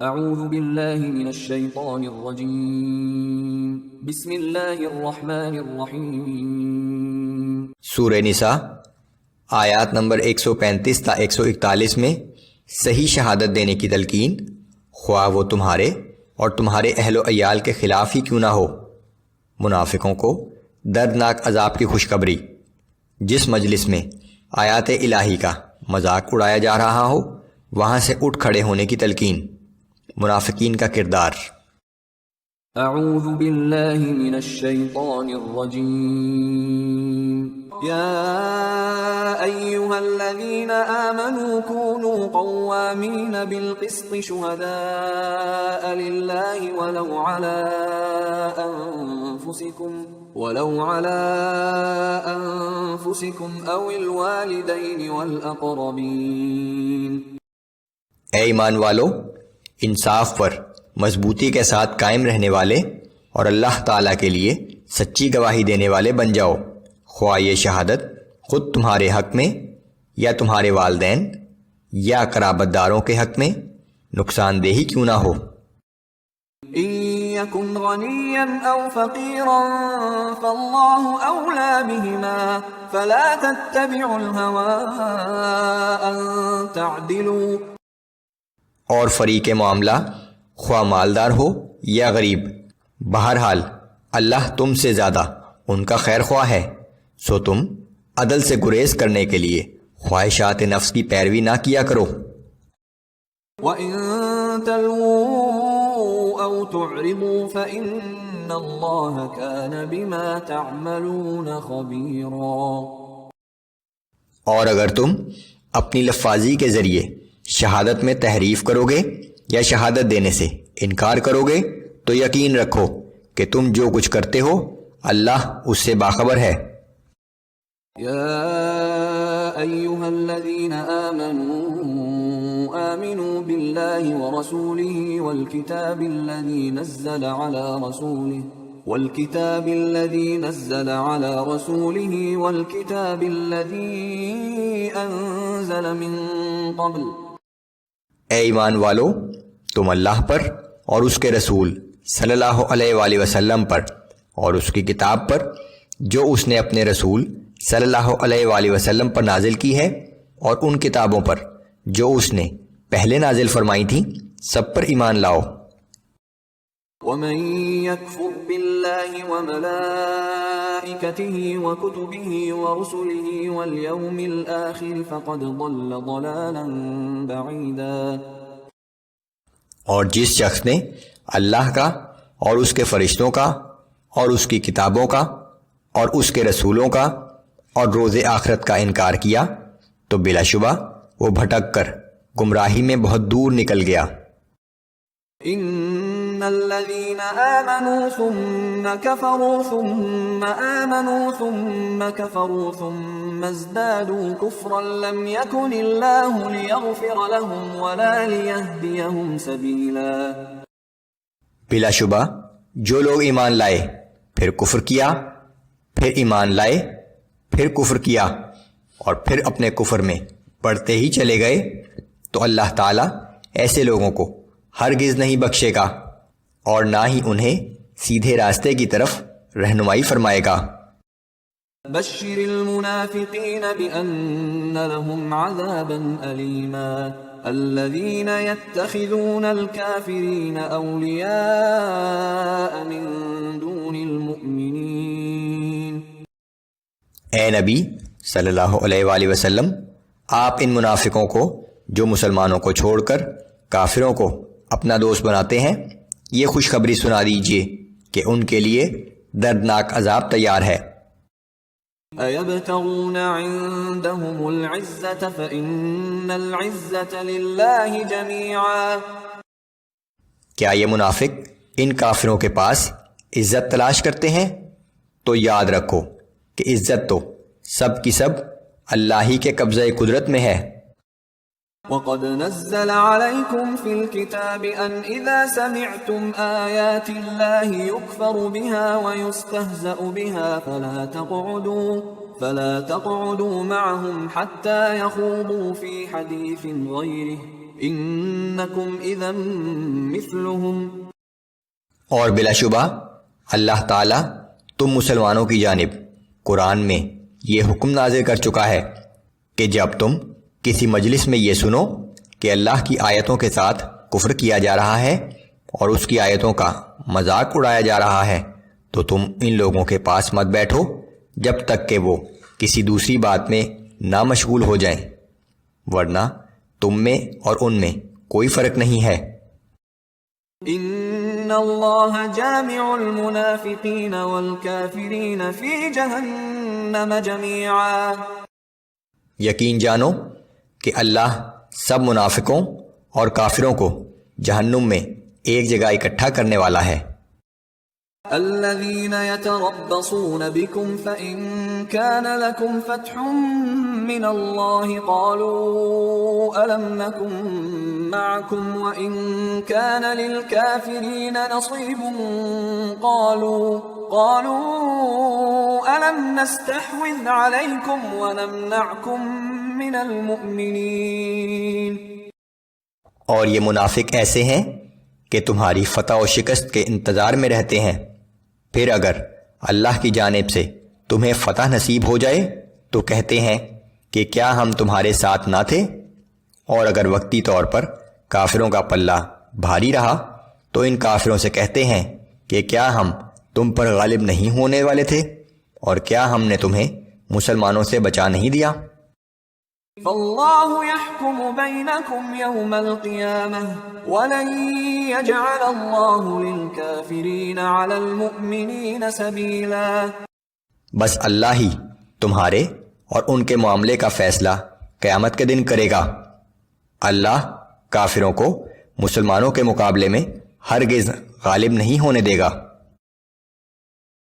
اعوذ باللہ من الشیطان الرجیم بسم اللہ الرحمن الرحیم۔ سورہ نساء آیات نمبر 135 تا 141 میں صحیح شہادت دینے کی تلقین، خواہ وہ تمہارے اور تمہارے اہل و عیال کے خلاف ہی کیوں نہ ہو۔ منافقوں کو دردناک عذاب کی خوشخبری۔ جس مجلس میں آیات الہی کا مذاق اڑایا جا رہا ہو وہاں سے اٹھ کھڑے ہونے کی تلقین۔ منافقین کا کردار۔ اعوذ باللہ من الشیطان الرجیم یا ایہا الذین آمنوا كونوا قوامین بالقسط شہداء للہ ولو علی انفسکم او الوالدین والاقربین۔ اے ایمان والو، انصاف پر مضبوطی کے ساتھ قائم رہنے والے اور اللہ تعالیٰ کے لیے سچی گواہی دینے والے بن جاؤ، خواہ یہ شہادت خود تمہارے حق میں یا تمہارے والدین یا قرابت داروں کے حق میں نقصان دہ ہی کیوں نہ ہو۔ إن يكن غنيا أو فقيرا فالله أولى بهما فلا تتبعوا الهوى أن تعدلوا۔ اور فریق معاملہ خواہ مالدار ہو یا غریب، بہرحال اللہ تم سے زیادہ ان کا خیر خواہ ہے، سو تم عدل سے گریز کرنے کے لیے خواہشات نفس کی پیروی نہ کیا کرو۔ وَإِن تَلْوُوا أَوْ تُعْرِضُوا فَإِنَّ اللَّهَ كَانَ بِمَا تَعْمَلُونَ خَبِيرًا۔ اور اگر تم اپنی لفاظی کے ذریعے شہادت میں تحریف کرو گے یا شہادت دینے سے انکار کرو گے تو یقین رکھو کہ تم جو کچھ کرتے ہو اللہ اس سے باخبر ہے۔ یا ایہا الذین آمنوا باللہ ورسولہ والکتاب الذی نزل علی رسولہ والکتاب الذی انزل من قبل۔ اے ایمان والو، تم اللہ پر اور اس کے رسول صلی اللہ علیہ وآلہ وسلم پر اور اس کی کتاب پر جو اس نے اپنے رسول صلی اللہ علیہ وآلہ وسلم پر نازل کی ہے اور ان کتابوں پر جو اس نے پہلے نازل فرمائی تھی سب پر ایمان لاؤ۔ وَمَن يَكْفُرْ بِاللَّهِ وَمَلَائِكَتِهِ وَكُتُبِهِ وَرُسُلِهِ وَالْيَوْمِ الْآخِرِ فَقَدْ ضَلَّ ضَلَالًا بَعِيدًا۔ اور جس شخص نے اللہ کا اور اس کے فرشتوں کا اور اس کی کتابوں کا اور اس کے رسولوں کا اور روز آخرت کا انکار کیا تو بلا شبہ وہ بھٹک کر گمراہی میں بہت دور نکل گیا۔ ان الذين آمنوا ثم كفروا ثم آمنوا ثم كفروا ثم ازدادوا كفرا لم يكن الله ليغفر لهم ولا ليهديهم سبيلا۔ بلا شبہ جو لوگ ایمان لائے پھر کفر کیا، پھر ایمان لائے پھر کفر کیا اور پھر اپنے کفر میں بڑھتے ہی چلے گئے تو اللہ تعالیٰ ایسے لوگوں کو ہرگز نہیں بخشے گا اور نہ ہی انہیں سیدھے راستے کی طرف رہنمائی فرمائے گا۔ بشر المنافقین بأن لهم عذابا ألیما الذین يتخذون الكافرین اولیاء من دون المؤمنین۔ اے نبی صلی اللہ علیہ وآلہ وسلم، آپ ان منافقوں کو جو مسلمانوں کو چھوڑ کر کافروں کو اپنا دوست بناتے ہیں یہ خوشخبری سنا دیجئے کہ ان کے لیے دردناک عذاب تیار ہے۔ أَيَبْتَغُونَ عِندَهُمُ الْعِزَّةَ فَإِنَّ الْعِزَّةَ لِلَّهِ جَمِيعًا۔ کیا یہ منافق ان کافروں کے پاس عزت تلاش کرتے ہیں؟ تو یاد رکھو کہ عزت تو سب کی سب اللہ ہی کے قبضہ قدرت میں ہے۔ وَقَدْ نَزَّلَ عَلَيْكُمْ فِي الْكِتَابِ أَنْ إِذَا سَمِعْتُمْ آيَاتِ اللَّهِ يُكْفَرُ بِهَا وَيُسْتَهْزَأُ بِهَا فَلَا تَقْعُدُوا مَعَهُمْ حَتَّى يَخُوضُوا فِي حَدِيثٍ غَيْرِهِ إنكم إذا مثلهم. اور بلا شبہ اللہ تعالیٰ تم مسلمانوں کی جانب قرآن میں یہ حکم نازل کر چکا ہے کہ جب تم کسی مجلس میں یہ سنو کہ اللہ کی آیتوں کے ساتھ کفر کیا جا رہا ہے اور اس کی آیتوں کا مذاق اڑایا جا رہا ہے تو تم ان لوگوں کے پاس مت بیٹھو جب تک کہ وہ کسی دوسری بات میں نہ مشغول ہو جائیں، ورنہ تم میں اور ان میں کوئی فرق نہیں ہے۔ ان اللہ جامع المنافقین والکافرین فی جہنم جمیعا. یقین جانو کہ اللہ سب منافقوں اور کافروں کو جہنم میں ایک جگہ اکٹھا کرنے والا ہے۔ الذين يتربصون بكم فإن كان لكم فتح من الله قالوا ألم نكن معكم وإن كان للكافرين نصيب قالوا ألم نستحوذ عليكم ونمنعكم من المؤمنين. اور یہ منافق ایسے ہیں کہ تمہاری فتح و شکست کے انتظار میں رہتے ہیں، پھر اگر اللہ کی جانب سے تمہیں فتح نصیب ہو جائے تو کہتے ہیں کہ کیا ہم تمہارے ساتھ نہ تھے، اور اگر وقتی طور پر کافروں کا پلہ بھاری رہا تو ان کافروں سے کہتے ہیں کہ کیا ہم تم پر غالب نہیں ہونے والے تھے، اور کیا ہم نے تمہیں مسلمانوں سے بچا نہیں دیا۔ فاللہ یحکم بینکم یوم القیامہ ولن یجعل اللہ للکافرین علی المؤمنین سبیلا. بس اللہ ہی تمہارے اور ان کے معاملے کا فیصلہ قیامت کے دن کرے گا۔ اللہ کافروں کو مسلمانوں کے مقابلے میں ہرگز غالب نہیں ہونے دے گا۔